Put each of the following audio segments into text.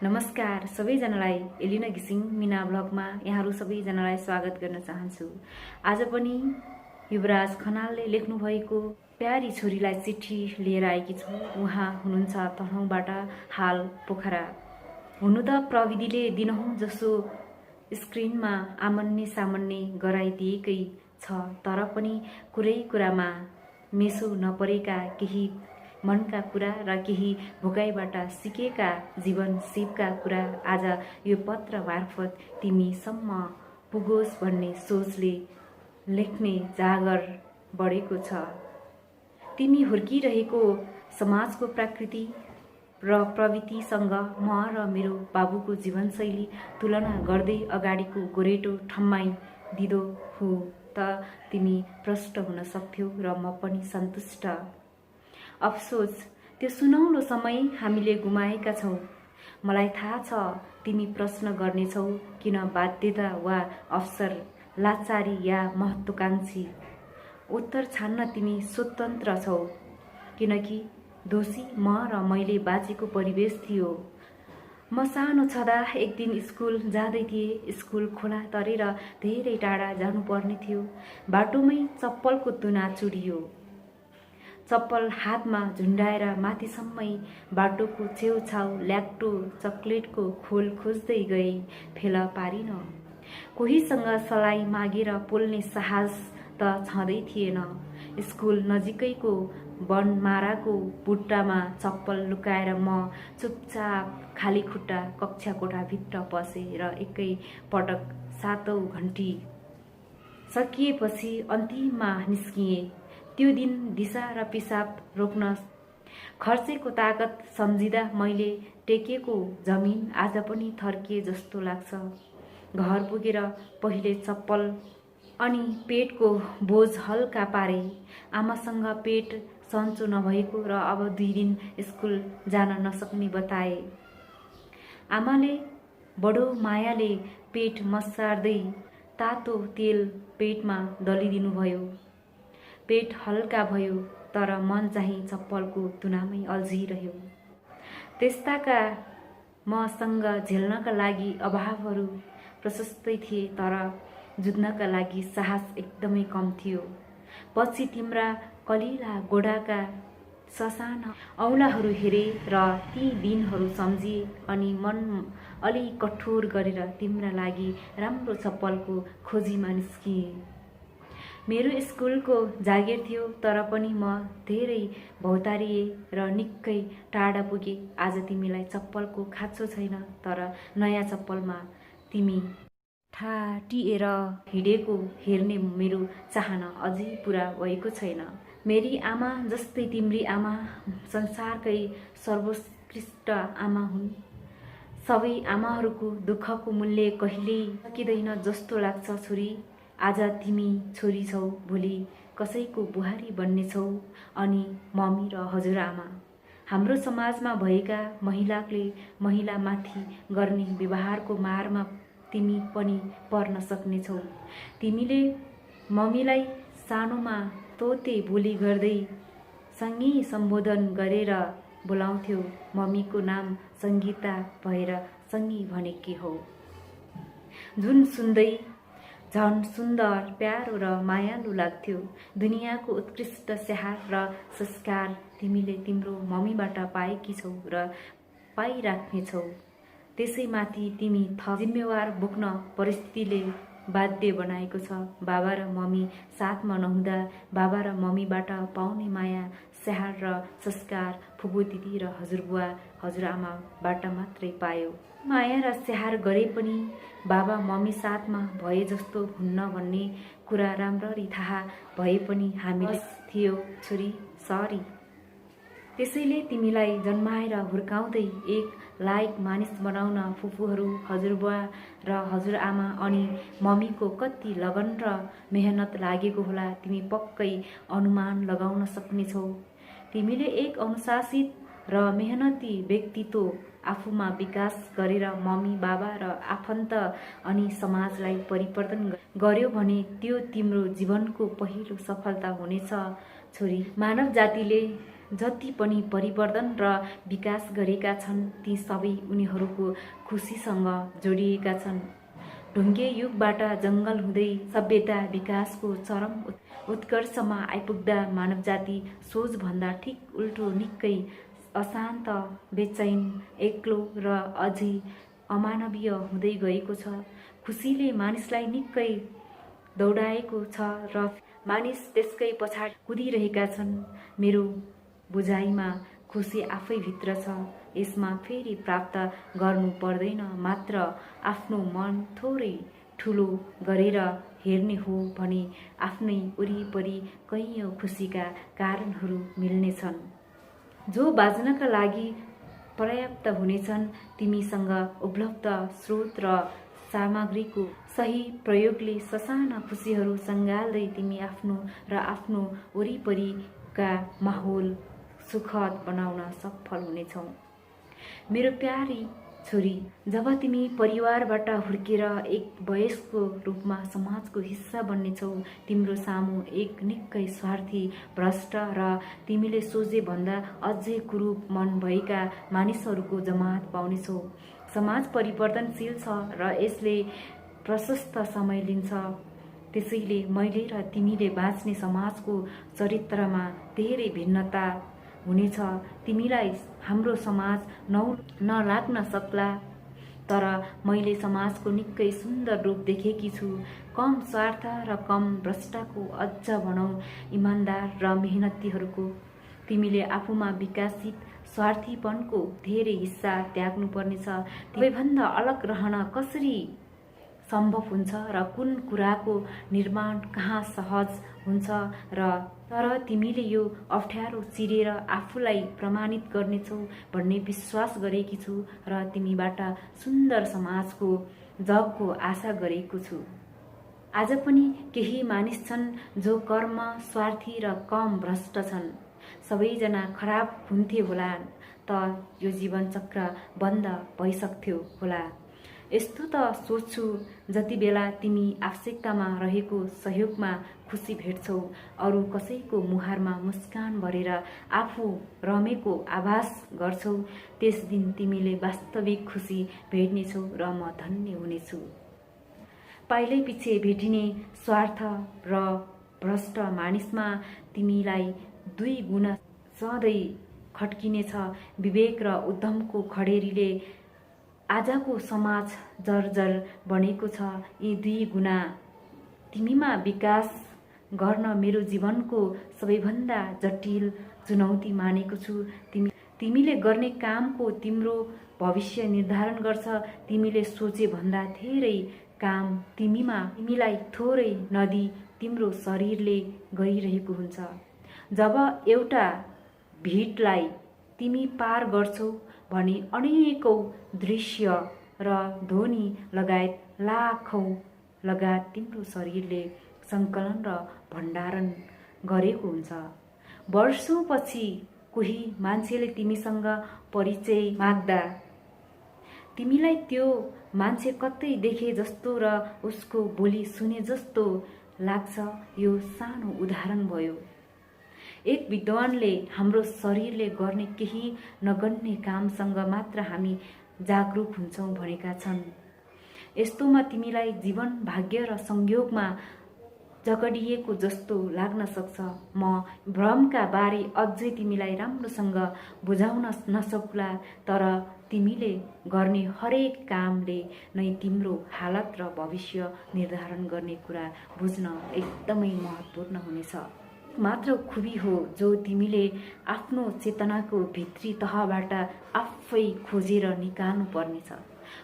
नमस्कार सबैजनालाई एलिना घिसिङ मिना ब्लगमा यहाँहरू सबैजनालाई स्वागत गर्न चाहन्छु। आज पनि युवराज खनालले लेख्नुभएको प्यारी छोरीलाई चिठी लिएर आएकी छु। उहाँ हुनुहुन्छ तनहुँबाट, हाल पोखरा। हुनु त प्रविधिले दिनहुँ जसो स्क्रिनमा आमन्ने सामन्ने गराइदिएकै छ, तर पनि कुरै कुरामा मेसो नपरेका केही मनका कुरा र केही भोकाइबाट सिकेका जीवन सिपका कुरा आज यो पत्र मार्फत तिमीसम्म पुगोस् भन्ने सोचले लेख्ने जागर बढेको छ। तिमी हुर्किरहेको समाजको प्रकृति र प्रवृत्तिसँग म र मेरो बाबुको जीवनशैली तुलना गर्दै अगाडिको गोरेटो ठम्माइ दिँदो हो त तिमी प्रष्ट हुन सक्थ्यौ र म पनि सन्तुष्ट। अफसोस, त्यो सुनौलो समय हामीले गुमाएका छौँ। मलाई थाहा छ तिमी प्रश्न गर्नेछौ, किन बाध्यता वा अवसर, लाचारी या महत्त्वाकांक्षी। उत्तर छान्न तिमी स्वतन्त्र छौ, किनकि दोषी म र मैले बाँचेको परिवेश थियो। म सानो छँदा एक दिन स्कुल जाँदै थिएँ। स्कुल खोला तरेर धेरै टाढा जानुपर्ने थियो। बाटोमै चप्पलको तुना चुडियो। चप्पल हातमा झुन्डाएर माथिसम्मै बाटोको छेउछाउ ल्याक्टो चकलेटको खोल खोज्दै गए, फेला पारिन। कोहीसँग सलाई मागेर पोल्ने साहस त छँदै थिएन। स्कुल नजिकैको बनमाराको बुट्टामा चप्पल लुकाएर म चुपचाप खाली खुट्टा कक्षा कोठाभित्र पसे र एकै पटक 7औं घन्टी सकिएपछि अन्तिममा निस्किएँ। त्यो दिन दिशा र पिसाब रोक्न खर्चेको ताकत सम्झिँदा मैले टेकेको जमिन आज पनि थर्किए जस्तो लाग्छ। घर पुगेर पहिले चप्पल अनि पेटको बोझ हल्का पारे। आमासँग पेट सन्चो नभएको र अब 2 दिन स्कुल जान नसक्ने बताए। आमाले बडो मायाले पेट मसार्दै तातो तेल पेटमा दलिदिनुभयो। पेट हल्का भयो, तर मन चाहिँ चप्पलको तुनामै अल्झिरह्यो। त्यस्ताका मसँग झेल्नका लागि अभावहरू प्रशस्तै थिए, तर जुझ्नका लागि साहस एकदमै कम थियो। पछि तिम्रा कलिला गोडाका ससाना औँलाहरू हेरे र ती दिनहरू सम्झिए अनि मन अलि कठोर गरेर तिम्रा लागि राम्रो चप्पलको खोजीमा निस्किए। मेरो स्कुलको जागिर थियो, तर पनि म धेरै भौतारिए र निकै टाढा पुगे। आज तिमीलाई चप्पलको खाँचो छैन, तर नयाँ चप्पलमा तिमी ठाटिएर हिँडेको हेर्ने मेरो चाहना अझै पुरा भएको छैन। मेरी आमा जस्तै तिम्री आमा संसारकै सर्वोत्कृष्ट आमा हुन्। सबै आमाहरूको दुःखको मूल्य कहिल्यै सकिँदैन जस्तो लाग्छ छोरी। आज तिमी छोरी छौ, भोलि कसैको बुहारी बन्नेछौ अनि मम्मी र हजुरआमा। हाम्रो समाजमा भएका महिलाले महिलामाथि गर्ने व्यवहारको मारमा तिमी पनि पर्न सक्नेछौ। तिमीले मम्मीलाई सानोमा तोते बोली गर्दै सँगै सम्बोधन गरेर बोलाउँथ्यौ। मम्मीको नाम सङ्गीता भएर सँगै भनेकी हौ, जुन सुन्दै झन् सुन्दर, प्यारो र मायालु लाग्थ्यो। दुनियाँको उत्कृष्ट स्याहार र संस्कार तिमीले तिम्रो मम्मीबाट पाएकी छौ र पाइराख्नेछौ। त्यसैमाथि तिमी थप जिम्मेवार बोक्न परिस्थितिले बाध्य बनाएको छ। बाबा र मम्मी साथमा नहुँदा बाबा र मम्मीबाट पाउने माया, स्याहार र संस्कार फुपू दिदी र हजुरबुवा हजुरआमाबाट मात्रै पायो। माया र स्याहार गरे पनि बाबा मम्मी साथमा भए जस्तो हुन्न भन्ने कुरा राम्ररी थाहा भए पनि हामीले थियो छोरी, सरी। त्यसैले तिमीलाई जन्माएर हुर्काउँदै एक लायक मानिस बनाउन फुपूहरू, हजुरबुवा र हजुरआमा अनि मम्मीको कति लगन र मेहनत लागेको होला तिमी पक्कै अनुमान लगाउन सक्नेछौ। तिमीले एक अनुशासित र मेहनती व्यक्तित्व आफूमा विकास गरेर मम्मी, बाबा र आफन्त अनि समाजलाई परिवर्तन गर्यो भने त्यो तिम्रो जीवनको पहिलो सफलता हुनेछ छोरी। मानव जातिले जति पनि परिवर्तन र विकास गरेका छन् ती सबै उनीहरूको खुसीसँग जोडिएका छन्। ढुङ्गे युगबाट जङ्गल हुँदै सभ्यता विकासको चरम उत्कर्षमा आइपुग्दा मानव जाति सोचभन्दा ठिक उल्टो निकै अशान्त, बेचैन, एक्लो र अझै अमानवीय हुँदै गएको छ। खुसीले मानिसलाई निकै दौडाएको छ र मानिस त्यसकै पछाडि कुदिरहेका छन्। मेरो बुझाइमा खुसी आफैभित्र छ। यसमा फेरि प्राप्त गर्नु पर्दैन, मात्र आफ्नो मन थोरै ठुलो गरेर हेर्ने हो भने आफ्नै वरिपरि कैयौँ खुसीका कारणहरू मिल्नेछन् जो बाँच्नका लागि पर्याप्त हुनेछन्। तिमीसँग उपलब्ध स्रोत र सामग्रीको सही प्रयोगले ससाना खुसीहरू सँगाल्दै तिमी आफ्नो र आफ्नो वरिपरिका माहौल सुखद बनाउन सफल हुनेछौ। मेरो प्यारी छोरी, जब तिमी परिवारबाट हुर्केर एक वयस्कको रूपमा समाजको हिस्सा बन्नेछौ, तिम्रो सामु एक निकै स्वार्थी, भ्रष्ट र तिमीले सोचे भन्दा अझै कुरूप मन भएका मानिसहरूको जमात पाउनेछौ। समाज परिवर्तनशील छ र यसले प्रशस्त समय लिन्छ। त्यसैले मैले र तिमीले बाँच्ने समाजको चरित्रमा धेरै भिन्नता हुनेछ। तिमीलाई हाम्रो समाज नलाग्न सक्ला, तर मैले समाजको निकै सुन्दर रूप देखेकी छु। कम स्वार्थ र कम भ्रष्टको, अझ भनौँ इमान्दार र मेहनतीहरूको। तिमीले आफूमा विकसित स्वार्थीपनको धेरै हिस्सा त्याग्नु पर्नेछ। सबैभन्दा अलग रहन कसरी सम्भव हुन्छ र कुन कुराको निर्माण कहाँ सहज हुन्छ तर तिमीले यो अप्ठ्यारो चिरेर आफूलाई प्रमाणित गर्नेछौ भन्ने विश्वास गरेकी छु र तिमीबाट सुन्दर समाजको जगको आशा गरेको छु। आज पनि केही मानिस छन् जो कर्म स्वार्थी र कम भ्रष्ट छन्। सबैजना खराब हुन्थे होला त यो जीवन चक्र बन्द भइसक्थ्यो होला। यस्तो त सोच्छु, जति बेला तिमी आवश्यकतामा रहेको सहयोगमा खुसी भेट्छौ, अरू कसैको मुहारमा मुस्कान भरेर आफू रमेको आभास गर्छौ, त्यस दिन तिमीले वास्तविक खुसी भेट्नेछौ र म धन्य हुनेछु। पाइलै पछि भेटिने स्वार्थ र भ्रष्ट मानिसमा तिमीलाई 2 गुणा सधैँ खड्किनेछ। विवेक र उद्यमको खडेरीले आजको समाज जर्जर बनेको छ। यी 2 गुणा तिमीमा विकास गर्न मेरो जीवनको सबैभन्दा जटिल चुनौती मानेको छु। तिमीले गर्ने कामको तिम्रो भविष्य निर्धारण गर्छ। तिमीले सोचे भन्दा धेरै काम तिमीलाई थोरै नदी तिम्रो शरीरले गरिरहेको हुन्छ। जब एउटा भिडलाई तिमी पार गर्छौ भने अनेकौं दृश्य र ध्वनि लगायत लाखौं लगात तिम्रो शरीरले सङ्कलन र भण्डारण गरेको हुन्छ। वर्षौंपछि कोही मान्छेले तिमीसँग परिचय माग्दा तिमीलाई त्यो मान्छे कतै देखे जस्तो र उसको बोली सुने जस्तो लाग्छ। यो सानो उदाहरण भयो। एक विद्वानले हाम्रो शरीरले गर्ने केही नगन्ने कामसँग मात्र हामी जागरुक हुन्छौँ भनेका छन्। यस्तोमा तिमीलाई जीवन भाग्य र संयोगमा जगडिएको जस्तो लाग्न सक्छ। म भ्रमका बारे अझै तिमीलाई राम्रोसँग बुझाउन नसक्ला, तर तिमीले गर्ने हरेक कामले नै तिम्रो हालत र भविष्य निर्धारण गर्ने कुरा बुझ्न एकदमै महत्त्वपूर्ण हुनेछ। मात्र खुबी हो जो तिमीले आफ्नो चेतनाको भित्री तहबाट आफै खोजेर निकाल्नु पर्नेछ।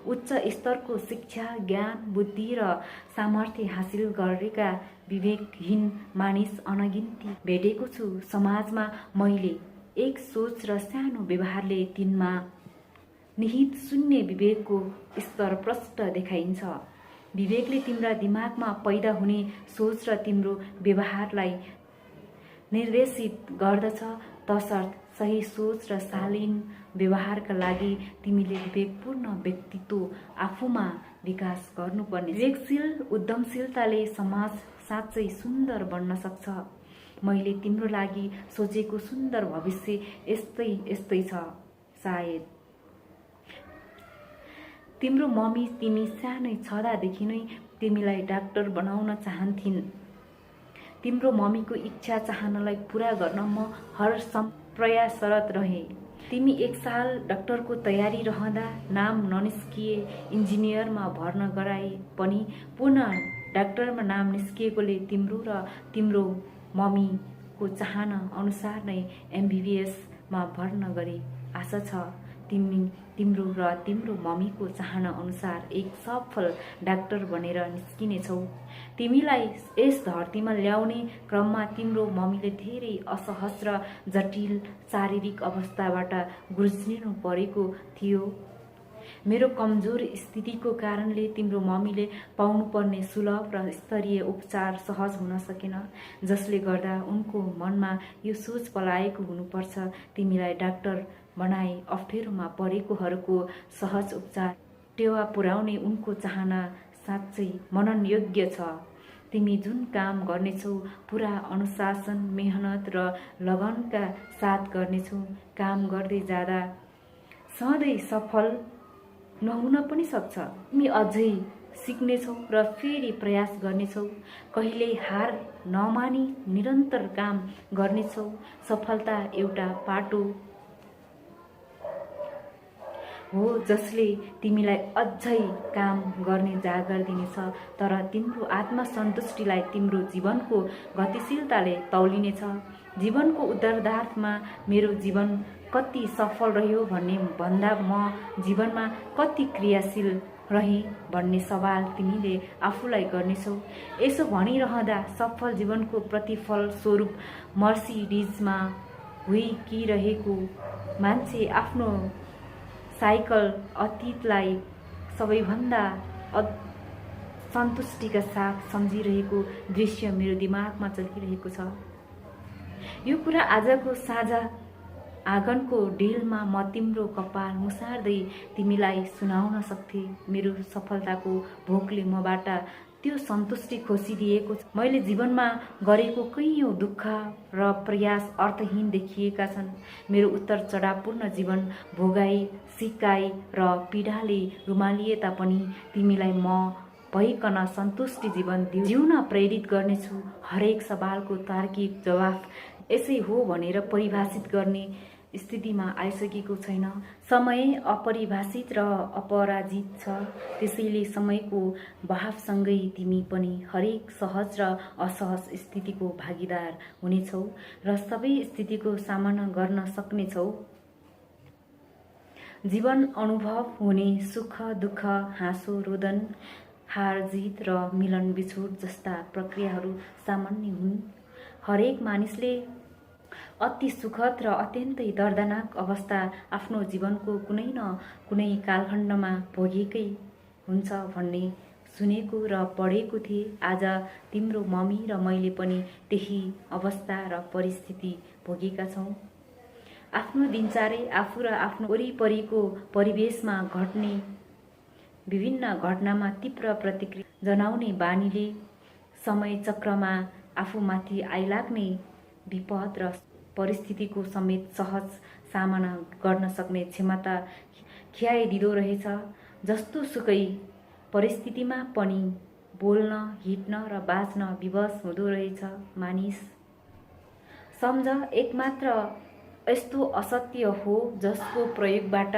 उच्च स्तरको शिक्षा, ज्ञान, बुद्धि र सामर्थ्य हासिल गरेका विवेकहीन मानिस अनगिन्ती भेटेको छु। समाजमा मैले एक सोच र सानो व्यवहारले तिनमा निहित शून्य विवेकको स्तर प्रष्ट देखाइन्छ। विवेकले तिम्रा दिमागमा पैदा हुने सोच र तिम्रो व्यवहारलाई निर्देशित गर्दछ। तसर्थ सही सोच र शालीन व्यवहारका लागि तिमीले विवेकपूर्ण व्यक्तित्व आफूमा विकास गर्नुपर्ने। विवेकशील उद्यमशीलताले समाज साँच्चै सुन्दर बन्न सक्छ। मैले तिम्रो लागि सोचेको सुन्दर भविष्य यस्तै यस्तै छ सायद। तिम्रो मम्मी तिमी सानै छँदादेखि नै तिमीलाई डाक्टर बनाउन चाहन्थिन्। तिम्रो मम्मीको इच्छा चाहनालाई पूरा गर्न म हरसम्भव प्रयासरत रहे। तिमी 1 साल डाक्टरको तयारी रहँदा नाम ननिस्किए इन्जिनियरमा भर्ना गराए पनि पुनः डाक्टरमा नाम निस्किएकोले तिम्रो र तिम्रो मम्मीको चाहना अनुसार नै MBBSमा भर्ना गरे। आशा छ तिम्रो र तिम्रो मम्मीको चाहना अनुसार एक सफल डाक्टर बनेर निस्किनेछौ। तिमीलाई यस धरतीमा ल्याउने क्रममा तिम्रो मम्मीले धेरै असहज र जटिल शारीरिक अवस्थाबाट गुज्रिनु परेको थियो। मेरो कमजोर स्थितिको कारणले तिम्रो मम्मीले पाउनुपर्ने सुलभ र स्तरीय उपचार सहज हुन सकेन, जसले गर्दा उनको मनमा यो सोच पलाएको हुनुपर्छ तिमीलाई डाक्टर बनाए अप्ठ्यारोमा परेकोहरूको सहज उपचार टेवा पुर्याउने उनको चाहना साँच्चै मनन योग्य छ। तिमी जुन काम गर्नेछौ पुरा अनुशासन, मेहनत र लगनका साथ गर्नेछौ। काम गर्दै जाँदा सधैँ सफल नहुन पनि सक्छ। तिमी अझै सिक्नेछौ र फेरि प्रयास गर्नेछौ। कहिल्यै हार नमानी निरन्तर काम गर्नेछौ। सफलता एउटा पाटो हो जसले तिमीलाई अझै काम गर्ने जागर दिनेछ, तर तिम्रो आत्मसन्तुष्टिलाई तिम्रो जीवनको गतिशीलताले तौलिनेछ। जीवनको उत्तरार्धमा मेरो जीवन कति सफल रह्यो भन्ने भन्दा म जीवनमा कति क्रियाशील रहे भन्ने सवाल तिमीले आफूलाई गर्नेछौ। यसो भनिरहँदा सफल जीवनको प्रतिफल स्वरूप मर्सिडिजमा हुइकिरहेको मान्छे आफ्नो साइकल अतीतलाई सबैभन्दा सन्तुष्टिका साथ सम्झिरहेको दृश्य मेरो दिमागमा चलिरहेको छ। यो कुरा आजको साँझ आँगनको डेलमा म तिम्रो कपाल मुसार्दै तिमीलाई सुनाउन सक्थे। मेरो सफलताको भोकले मबाट त्यो सन्तुष्टि खोसिदिएको छ। मैले जीवनमा गरेको कैयौँ दुःख र प्रयास अर्थहीन देखिएका छन्। मेरो उत्तर चढावपूर्ण जीवन भोगाई, सिकाइ र पीडाले रुमालिए तापनि तिमीलाई म भइकन सन्तुष्टि जीवन जिउन प्रेरित गर्नेछु। हरेक सवालको तार्किक जवाफ यसै हो भनेर परिभाषित गर्ने स्थितिमा आइसकेको छैन। समय अपरिभाषित र अपराजित छ, त्यसैले समयको बहावसँगै तिमी पनि हरेक सहज र असहज स्थितिको भागीदार हुनेछौ र सबै स्थितिको सामना गर्न सक्नेछौ। जीवन अनुभव हुने सुख दुःख, हाँसो रोदन, हार जित र मिलन बिछोड जस्ता प्रक्रियाहरू सामान्य हुन्। हरेक मानिसले अति सुखद र अत्यन्तै दर्दनाक अवस्था आफ्नो जीवनको कुनै न कुनै कालखण्डमा भोगेकै हुन्छ भन्ने सुनेको र पढेको थिएँ। आज तिम्रो मम्मी र मैले पनि त्यही अवस्था र परिस्थिति भोगेका छौँ। आफ्नो दिनचर्या, आफू र आफ्नो वरिपरिको परिवेशमा घट्ने विभिन्न घटनामा तीव्र प्रतिक्रिया जनाउने बानीले समय चक्रमा आफूमाथि आइलाग्ने विपद र परिस्थितिको समेत सहज सामना गर्न सक्ने क्षमता खियाइदिँदो रहेछ। जस्तो सुकै परिस्थितिमा पनि बोल्न, हिँड्न र बाँच्न विवश हुँदो रहेछ मानिस। सम्झ, एकमात्र यस्तो असत्य हो जसको प्रयोगबाट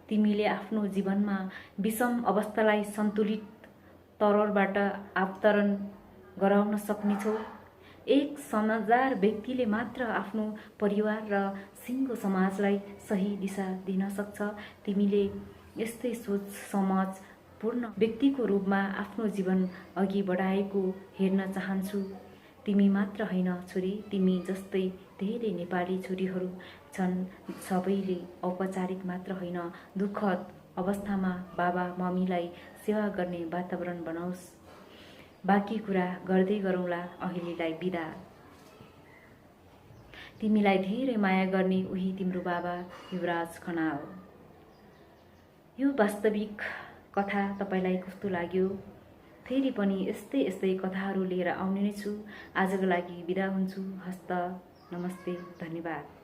तिमीले आफ्नो जीवनमा विषम अवस्थालाई सन्तुलित तरलबाट अवतरण गराउन सक्नेछौ। एक समझदार व्यक्तिले मात्र आफ्नो परिवार र सिङ्गो समाजलाई सही दिशा दिन सक्छ। तिमीले यस्तै सोच समझ पूर्ण व्यक्तिको रूपमा आफ्नो जीवन अघि बढाएको हेर्न चाहन्छु। तिमी मात्र होइन छोरी, तिमी जस्तै धेरै नेपाली छोरीहरू छन्। सबैले औपचारिक मात्र होइन, दुःखद अवस्थामा बाबा मम्मीलाई सेवा गर्ने वातावरण बनाओस्। बाँकी कुरा गर्दै गरौँला। अहिलेलाई बिदा। तिमीलाई धेरै माया गर्ने उही तिम्रो बाबा युवराज खनाल। यो वास्तविक कथा तपाईलाई कस्तो लाग्यो फेरि पनि यस्तै यस्तै कथाहरू लिएर आउने नै छु। आजको लागि बिदा हुन्छु। हस्त, नमस्ते, धन्यवाद।